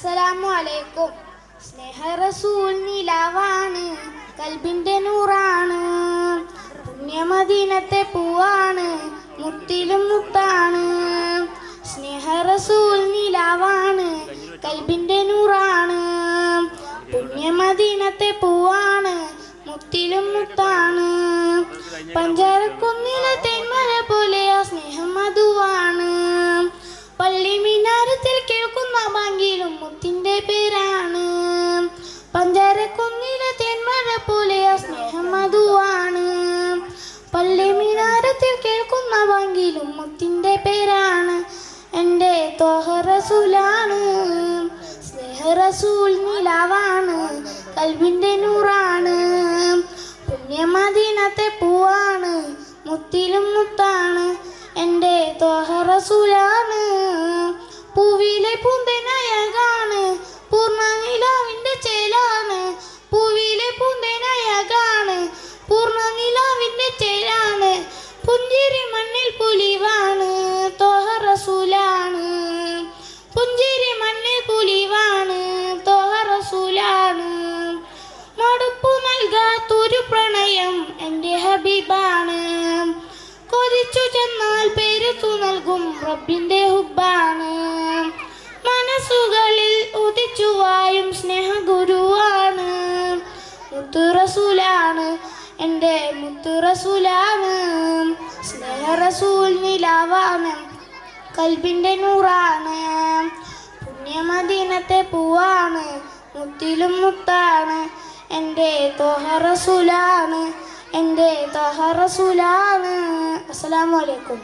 അസ്സലാമു അലൈക്കും. സ്നേഹ റസൂൽ നിലാവാണ്, കൽബിന്റെ നൂറാണ്. പുണ്യമദീനത്തെ പൂവാണ്, മുത്തിലും മുത്താണ്. സ്നേഹ റസൂൽ നിലാവാണ്, കൽബിന്റെ നൂറാണ്. പുണ്യമദീനത്തെ പൂവാണ്, മുത്തിലും മുത്താണ്. പഞ്ചാരക്കുന്നിലെ തെന്മല പോലെ ആ സ്നേഹം മധുവാണ്. പള്ളി മിനാരത്തിൽ കേൾക്കുന്ന ബാങ്കിലും മുത്തിന്റെ പേരാണ്. പഞ്ചാരക്കുന്നിലെ തെന്മല പോലെ ആ സ്നേഹം മധുവാണ്. പള്ളി മിനാരത്തിൽ കേൾക്കുന്ന ബാങ്കിലും മുത്തിന്റെ പേരാണ്. എൻ്റെ ത്വഹ റസൂലാണ്, സ്നേഹ റസൂൽ നിലാവാണ്, കൽബിന്റെ നൂറാണ്. പുണ്യമദീനത്തെ പൂവാണ്, മുത്തിലും മുത്താണ്. എൻ്റെ ത്വഹ റസൂലാണ്. പൂവിലെ പൂന്തേനഴകാണ്, പൂർണ്ണ നിലാവിൻ്റെ ചേലാണ്. പൂവിലെ പൂന്തേനഴകാണ്, പൂർണ്ണ നിലാവിൻ്റെ ചേലാണ്. പുഞ്ചിരി മണ്ണിൽ പുലിവാണ്, ത്വഹ റസൂലാണ്. പുഞ്ചിരി മണ്ണിൽ പുലിവാണ്, ത്വഹ റസൂലാണ്. മടുപ്പു നൽകാത്തൊരു പ്രണയം എൻ്റെ ഹബീബാണ്. കൊതിച്ചു ചെന്നാൽ പേരുത്തു നൽകും റബ്ബിന്റെ ഹുബ്ബാണ്. മനസ്സുകളിൽ ഉദിച്ചു വായും സ്നേഹ ഗുരുവാണ്. മുത്തു റസൂലാണ്, എൻ്റെ മുത്തു റസൂലാണ്. സ്നേഹ റസൂൽ നിലാവാണ്, കൽബിന്റെ നൂറാണ്. പുണ്യമദീനത്തെ പൂവാണ്, മുത്തിലും മുത്താണ്. എൻ്റെ ത്വഹ റസൂലാണ്, എൻ്റെ ത്വഹ റസൂലാണ്. അസ്സലാമു അലൈക്കും.